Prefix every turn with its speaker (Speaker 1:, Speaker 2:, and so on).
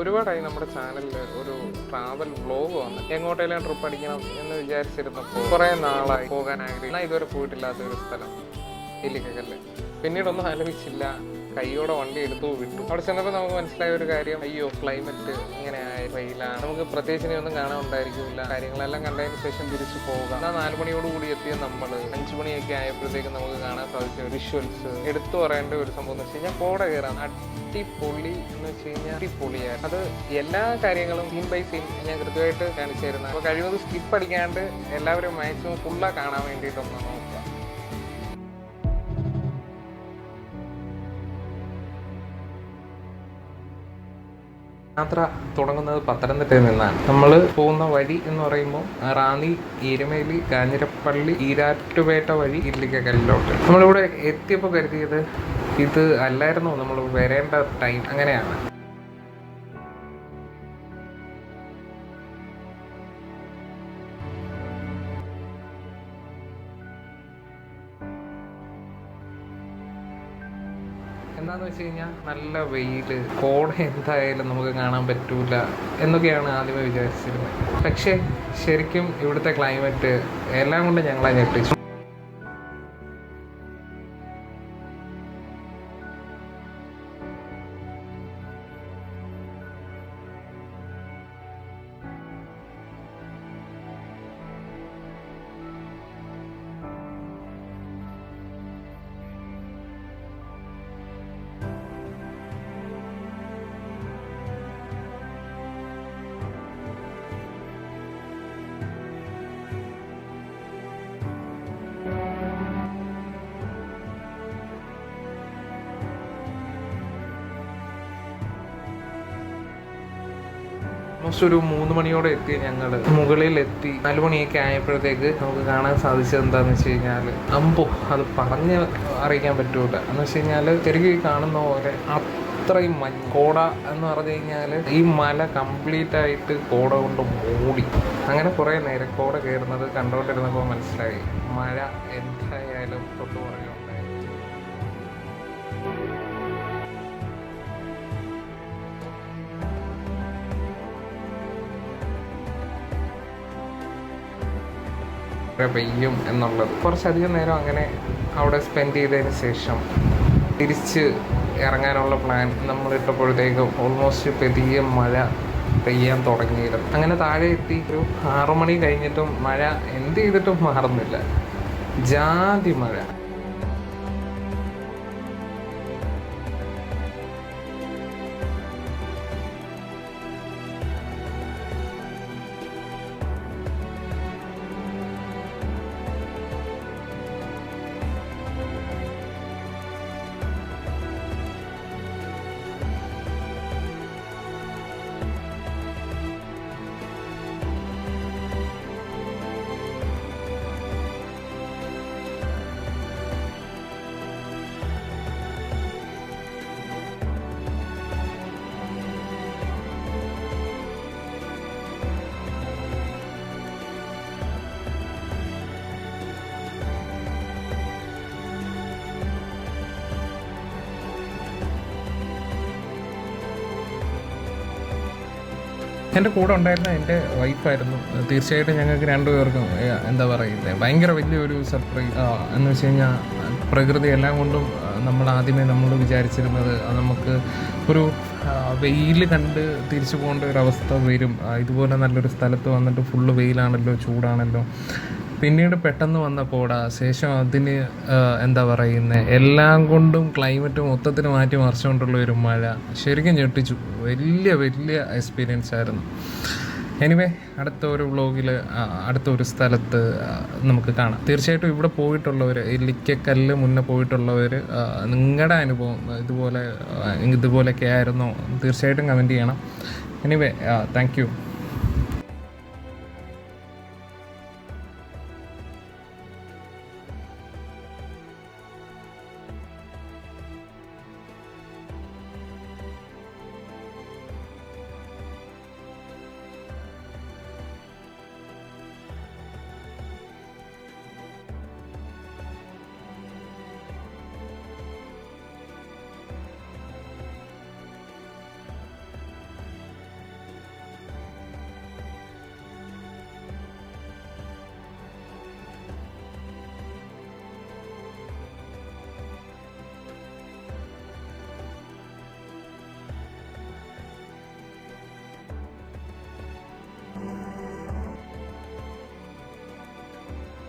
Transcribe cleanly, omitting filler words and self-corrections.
Speaker 1: ഒരുപാടായി നമ്മുടെ ചാനലിൽ ഒരു ട്രാവൽ വ്ളോഗ് വന്ന് എങ്ങോട്ടെല്ലാം ട്രിപ്പ് അടിക്കണം എന്ന് വിചാരിച്ചിരുന്നപ്പോൾ കുറേ നാളായി പോകാൻ ആഗ്രഹിക്കുന്ന ഇതുവരെ പോയിട്ടില്ലാത്ത ഒരു സ്ഥലം ഇല്ലിക്കക്കല്ല്. പിന്നീടൊന്നും ആലോചിച്ചില്ല, കൈയോടെ വണ്ടി എടുത്തു വിട്ടു. അവിടെ ചെന്നപ്പോൾ നമുക്ക് മനസ്സിലായ ഒരു കാര്യം, അയ്യോ ക്ലൈമറ്റ് ഇങ്ങനെ വെയിലാണ്, നമുക്ക് പ്രത്യേകിച്ച് ഒന്നും കാണാൻ ഉണ്ടായിരിക്കില്ല. കാര്യങ്ങളെല്ലാം കണ്ടതിന് ശേഷം തിരിച്ചു പോകാം. എന്നാൽ 4 മണിയോടുകൂടി എത്തിയ നമ്മൾ 5 മണിയൊക്കെ ആയപ്പോഴത്തേക്കും നമുക്ക് കാണാൻ സാധിച്ച വിഷ്വൽസ് എടുത്തു പറയേണ്ട ഒരു സംഭവം എന്ന് വെച്ച് കഴിഞ്ഞാൽ കോട കയറാൻ അടിപൊളി എന്ന് വെച്ച് കഴിഞ്ഞാൽ അടിപൊളിയാണ്. അത് എല്ലാ കാര്യങ്ങളും സീൻ ബൈ സീൻ ഞാൻ കൃത്യമായിട്ട് കാണിച്ചു തരുന്നത്. അപ്പോൾ കഴിവത് സ്കിപ്പ് അടിക്കാണ്ട് എല്ലാവരും മാക്സിമം ഫുള്ളാ കാണാൻ വേണ്ടിയിട്ടൊന്ന് നോക്കുക. യാത്ര തുടങ്ങുന്നത് പത്തനംതിട്ടയിൽ നിന്നാണ്. നമ്മൾ പോകുന്ന വഴി എന്ന് പറയുമ്പോൾ റാന്നി, എരുമേലി, കാഞ്ഞിരപ്പള്ളി, ഈരാറ്റുപേട്ട വഴി ഇല്ലിക്കക്കല്ലിലോട്ട്. നമ്മളിവിടെ എത്തിയപ്പോൾ കരുതിയത് ഇത് അല്ലായിരുന്നു നമ്മൾ വരേണ്ട ടൈം, അങ്ങനെയാണ്. എന്താന്ന് വെച്ച് കഴിഞ്ഞാൽ നല്ല വെയിൽ, കോട എന്തായാലും നമുക്ക് കാണാൻ പറ്റൂല എന്നൊക്കെയാണ് ആദ്യമേ വിചാരിച്ചിരുന്നത്. പക്ഷേ ശരിക്കും ഇവിടുത്തെ ക്ലൈമറ്റ് എല്ലാം കൊണ്ട് ഞങ്ങളെ ഞെട്ടിച്ചു. ഓൾമോസ്റ്റ് ഒരു 3 മണിയോടെ എത്തി. ഞങ്ങൾ മുകളിലെത്തി 4 മണിയൊക്കെ ആയപ്പോഴത്തേക്ക് നമുക്ക് കാണാൻ സാധിച്ചത് എന്താണെന്ന് വെച്ച് കഴിഞ്ഞാൽ, അത് പറഞ്ഞ് അറിയിക്കാൻ പറ്റൂല. എന്ന് വെച്ച് കഴിഞ്ഞാൽ ശരിക്കും ഈ കാണുന്ന പോലെ അത്രയും കോട എന്ന് പറഞ്ഞു കഴിഞ്ഞാൽ ഈ മല കംപ്ലീറ്റ് ആയിട്ട് കോട കൊണ്ട് മൂടി. അങ്ങനെ കുറേ നേരം കോട കയറുന്നത് കണ്ടുകൊണ്ടിരുന്നപ്പോൾ മനസ്സിലായി മഴ എന്തായാലും തൊട്ട് പറയുന്നുണ്ടായി. പെയ്യും എന്നുള്ളത്. കുറച്ചധികം നേരം അങ്ങനെ അവിടെ സ്പെൻഡ് ചെയ്തതിന് ശേഷം തിരിച്ച് ഇറങ്ങാനുള്ള പ്ലാൻ നമ്മളിട്ടപ്പോഴത്തേക്കും ഓൾമോസ്റ്റ് പെരിയ മഴ പെയ്യാൻ തുടങ്ങിയിരുന്നു. അങ്ങനെ താഴെ എത്തി ഒരു 6 മണി കഴിഞ്ഞിട്ടും മഴ എന്ത് ചെയ്തിട്ടും മാറുന്നില്ല. ജാതി മഴ. എൻ്റെ കൂടെ ഉണ്ടായിരുന്ന എൻ്റെ വൈഫായിരുന്നു. തീർച്ചയായിട്ടും ഞങ്ങൾക്ക് 2 പേർക്കും എന്താ പറയുന്നത് ഭയങ്കര വലിയൊരു സർപ്രൈസ് എന്ന് വെച്ച് കഴിഞ്ഞാൽ, പ്രകൃതി എല്ലാം കൊണ്ടും നമ്മൾ വിചാരിച്ചിരുന്നത് നമുക്ക് ഒരു വെയിൽ കണ്ട് തിരിച്ചു പോകേണ്ട ഒരവസ്ഥ വരും. ഇതുപോലെ നല്ലൊരു സ്ഥലത്ത് വന്നിട്ട് ഫുള്ള് വെയിലാണല്ലോ, ചൂടാണല്ലോ. പിന്നീട് പെട്ടെന്ന് വന്ന കോട, ശേഷം അതിന് എന്താ പറയുന്നത് എല്ലാം കൊണ്ടും ക്ലൈമറ്റ് മൊത്തത്തിൽ മാറ്റി മറിച്ചുകൊണ്ടുള്ള ഒരു മഴ ശരിക്കും ഞെട്ടിച്ചു. വലിയ എക്സ്പീരിയൻസ് ആയിരുന്നു. എനിവേ, അടുത്ത ഒരു വ്ളോഗിൽ അടുത്തൊരു സ്ഥലത്ത് നമുക്ക് കാണാം. തീർച്ചയായിട്ടും ഇവിടെ പോയിട്ടുള്ളവർ, ഇല്ലിക്കക്കല്ല് മുന്നേ പോയിട്ടുള്ളവർ, നിങ്ങളുടെ അനുഭവം ഇതുപോലെയൊക്കെ ആയിരുന്നോ തീർച്ചയായിട്ടും കമൻറ്റ് ചെയ്യണം. Anyway, thank you.